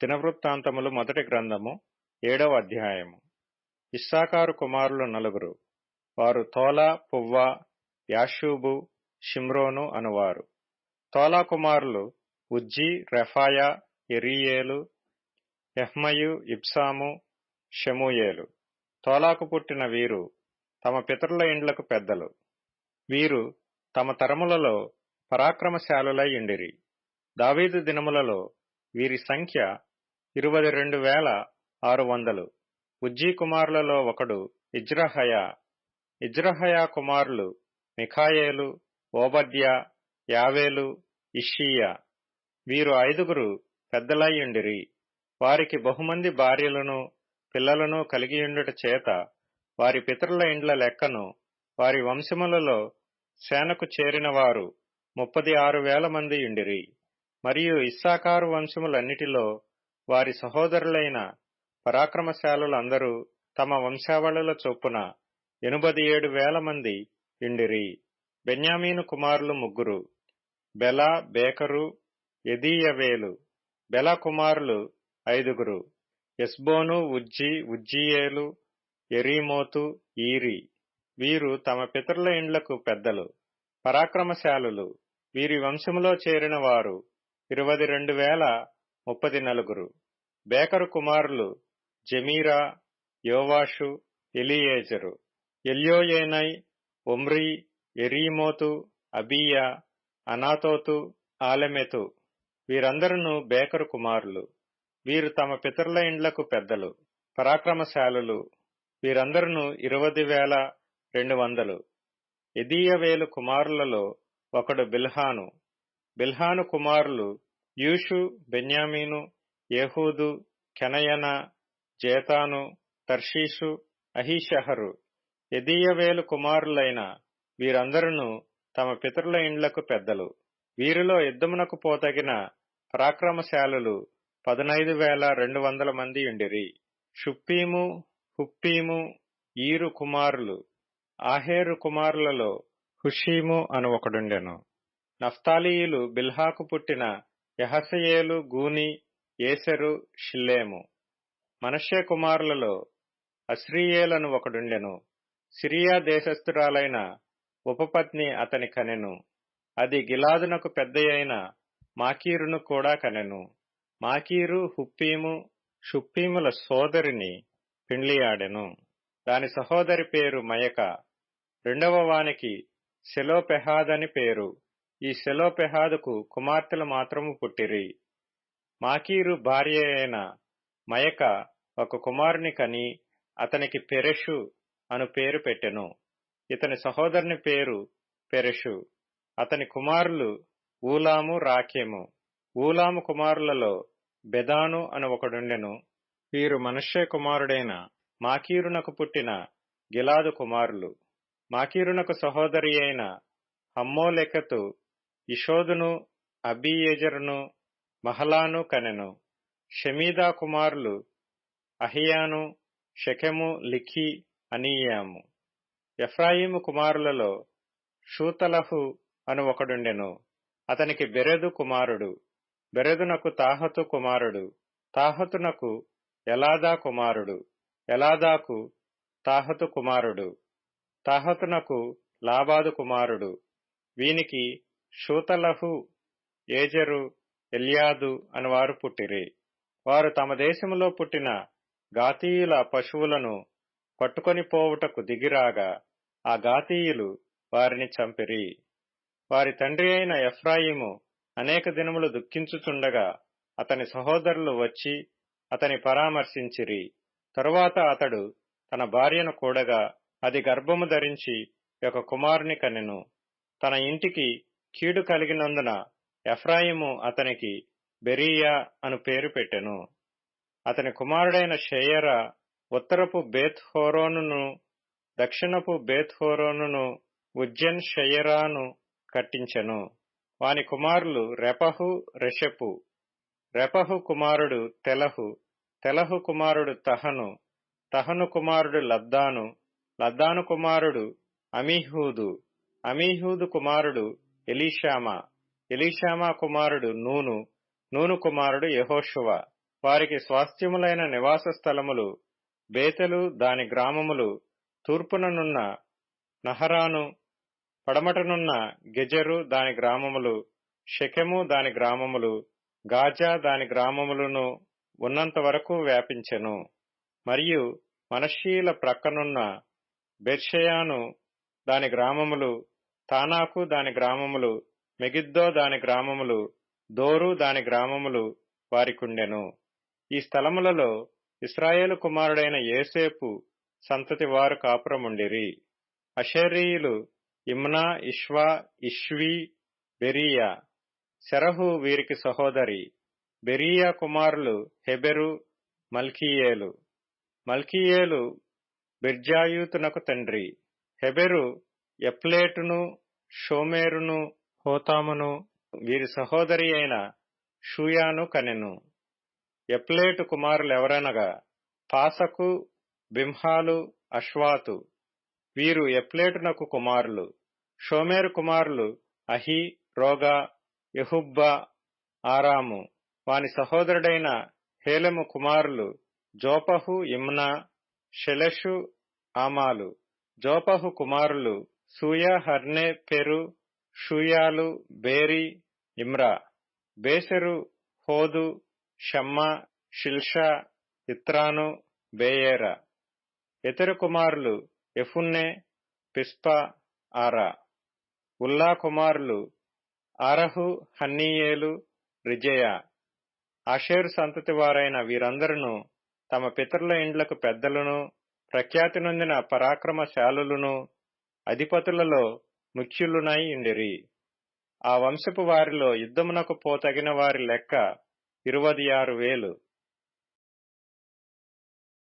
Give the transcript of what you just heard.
దినవృత్తాంతములు మొదటి గ్రంథము 7వ అధ్యాయము. ఇస్సాకారు కుమారులు 4. వారు తోలా, పువ్వా, యాషూబు, షిమ్రోను అనువారు. తోలా కుమారులు ఉజ్జీ, రెఫాయా, యెరీయేలు, యహ్మయు, ఇబ్సాము, షెమూయేలు. తోలాకు పుట్టిన వీరు తమ పితరుల ఇండ్లకు పెద్దలు. వీరు తమ తరములలో పరాక్రమశాలులై ఉండిరి. దావీదు దినములలో వీరి సంఖ్య 22,600. ఉజ్జీ కుమారులలో ఒకడు ఇజ్రహయా. ఇజ్రహయా కుమారులు మిఖాయేలు, ఓబద్యా, యావేలు, ఇష్షీయా. వీరు 5 పెద్దలై ఉండిరి. వారికి బహుమంది భార్యలను పిల్లలను కలిగియుండుట చేత వారి పితరుల ఇండ్ల లెక్కను వారి వంశములలో సేనకు చేరిన వారు 36,000 మంది ఉండిరి. మరియు ఇస్సాకారు వంశములన్నిటిలో వారి సహోదరులైన పరాక్రమశాలులందరూ తమ వంశావళుల చొప్పున 87,000 మంది ఉండిరి. బెన్యామీను కుమారులు 3: బెల, బేకరు, యెదీయవేలు. బెల కుమారులు 5: ఎస్బోను, ఉజ్జీ, ఉజ్జీయేలు, యెరీమోతు, ఈరి. వీరు తమ పితరుల ఇండ్లకు పెద్దలు, పరాక్రమశాలులు. వీరి వంశములో చేరిన వారు 22,034. బేకరు కుమారులు జెమీరా, యోవాషు, ఎలీయేజరు, ఎల్యోయేనై, ఒమ్రీ, యెరీమోతు, అబీయా, అనాతోతు, ఆలెమెతు. వీరందరూ బేకరు కుమారులు. వీరు తమ పితరుల ఇండ్లకు పెద్దలు, పరాక్రమశాలులు. వీరందరూ 20,200. యెదీయవేలు కుమారులలో ఒకడు బిల్హాను. బిల్హాను కుమారులు యూషు, బెన్యామీను, ఏహూదు, కెనయన, జేతాను, తర్షీషు, అహీషహరు. యెదీయవేలు కుమారులైన వీరందరూ తమ పితరుల ఇండ్లకు పెద్దలు. వీరిలో యుద్ధమునకు పోతగిన పరాక్రమశాలులు 15,200 మంది ఉండిరి. షుప్పీము, హుప్పీము, ఈరు కుమారులు. ఆహేరు కుమారులలో హుషీము అను ఒకడుండెను. నఫ్తాలీయులు బిల్హాకు పుట్టిన యహసయేలు, గూని, ఏసెరు, షిల్లేము. మనష్షే కుమారులలో అస్రీయేలను ఒకడుండెను. సిరియా దేశస్థురాలైన ఉపపత్ని అతని కనెను. అది గిలాదునకు పెద్దయైన మాకీరును కూడా కనెను. మాకీరు హుప్పీము, షుప్పీముల సోదరిని పెండ్లియాడెను. దాని సహోదరి పేరు మయక. రెండవ వానికి సెలోపెహాదని పేరు. ఈ సెలోపెహాదుకు కుమార్తెలు మాత్రము పుట్టిరి. మాకీరు భార్య అయిన మయక ఒక కుమారుని కని అతనికి పెరెషు అను పేరు పెట్టెను. ఇతని సహోదరుని పేరు పెరెషు. అతని కుమారులు ఊలాము, రాకెము. ఊలాము కుమారులలో బెదాను అను ఒకడుండెను. వీరు మనష్షే కుమారుడైన మాకీరునకు పుట్టిన గిలాదు కుమారులు. మాకీరునకు సహోదరి అయిన హమ్మోలెకెతు ఇషోదును, అబీయెజెరును, మహలాను కనెను. షెమీదా కుమారులు అహియాను, షెకెము, లిఖి, అనీయాము. ఎఫ్రాయిము కుమారులలో షూతలహు అను ఒకడుండెను. అతనికి బెరెదు కుమారుడు. బెరెదునకు తాహతు కుమారుడు. తాహతునకు ఎలాదా కుమారుడు. ఎలాదాకు తాహతు కుమారుడు. తాహతునకు లాబాదు కుమారుడు. వీనికి షూతలహు, ఏజెరు, ఎల్యాదు అనువారు పుట్టిరి. వారు తమ దేశములో పుట్టిన గాతీయుల పశువులను పట్టుకొని పోవుటకు దిగిరాగా ఆ గాతీయులు వారిని చంపిరి. వారి తండ్రి అయిన ఎఫ్రాయిము అనేక దినములు దుఃఖించుచుండగా అతని సహోదరులు వచ్చి అతని పరామర్శించిరి. తరువాత అతడు తన భార్యను కూడగా అది గర్భము ధరించి ఒక కుమారుని కనెను. తన ఇంటికి కీడు కలిగినందున ఎఫ్రాయిము అతనికి బెరీయా అను పేరు పెట్టెను. అతని కుమారుడైన షేయరా ఉత్తరపు బేత్ హోరోనును దక్షిణపు బేత్ హోరోనును ఉజ్జెన్ షెయరాను కట్టించెను. వాని కుమారులు రెపహు, రెషెపు. రెపహు కుమారుడు తెలహు. తెలహు కుమారుడు తహను. తహను కుమారుడు లద్దాను. లద్దాను కుమారుడు అమీహూదు. అమీహూదు కుమారుడు ఎలీషామా. ఎలీషామా కుమారుడు నూను. నూను కుమారుడు యెహోషువ. వారికి స్వాస్థ్యములైన నివాస స్థలములు బేతెలు దాని గ్రామములు, తూర్పుననున్న నహరాను, పడమటనున్న గెజెరు దాని గ్రామములు, షెకెము దాని గ్రామములు, గాజా దాని గ్రామములను ఉన్నంత వరకు వ్యాపించెను. మరియు మనష్షీయుల ప్రక్కనున్న బెర్షెయాను దాని గ్రామములు, తానాకు దాని గ్రామములు, మెగిద్దో దాని గ్రామములు, దోరు దాని గ్రామములు వారికుండెను. ఈ స్థలములలో ఇశ్రాయేలు కుమారుడైన యోసేపు సంతతి వారు కాపురముండిరి. అషేరీయులు ఇమ్నా, ఇష్వా, ఇష్వీ, బెరీయా. శెరహు వీరికి సహోదరి. బెరీయా కుమారులు హెబెరు, మల్కీయేలు. మల్కీయేలు బిర్జాయూతునకు తండ్రి. హెబెరు ఎప్లేటును, షోమేరును, హోతామును వీరి సహోదరి అయిన షూయాను కనెను. ఎప్లేటు కుమారులెవరనగా పాసకు, బింహాలు, అష్వాతు. వీరు ఎప్లేటునకు కుమారులు. షోమేరు కుమారులు అహి, రోగా, యెహుబ్బా, ఆరాము. వాని సహోదరుడైన హేలెము కుమారులు జోపహు, ఇమ్నా, షెలెషు, ఆమాలు. జోపహు కుమారులు సూయా, హర్నే, పెరు, షూయాలు, బేరి, ఇమ్రా. బేసెరు, హోదు, షమ్మా, షిల్షా, ఇత్రాను, బేయేరా. ఎతెరు కుమారులు ఎఫున్నె, పిస్పా, ఆరా. ఉల్లా కుమారులు ఆరహు, హన్నీయేలు, రిజయా. ఆషేరు సంతతి వారైన వీరందరును తమ పితరుల ఇండ్లకు పెద్దలను, ప్రఖ్యాతి నొందిన పరాక్రమశాలులను, అధిపతులలో ముఖ్యులునై ఉండిరి. ఆ వంశపు వారిలో యుద్ధమునకు పోతగిన వారి లెక్క 26,000.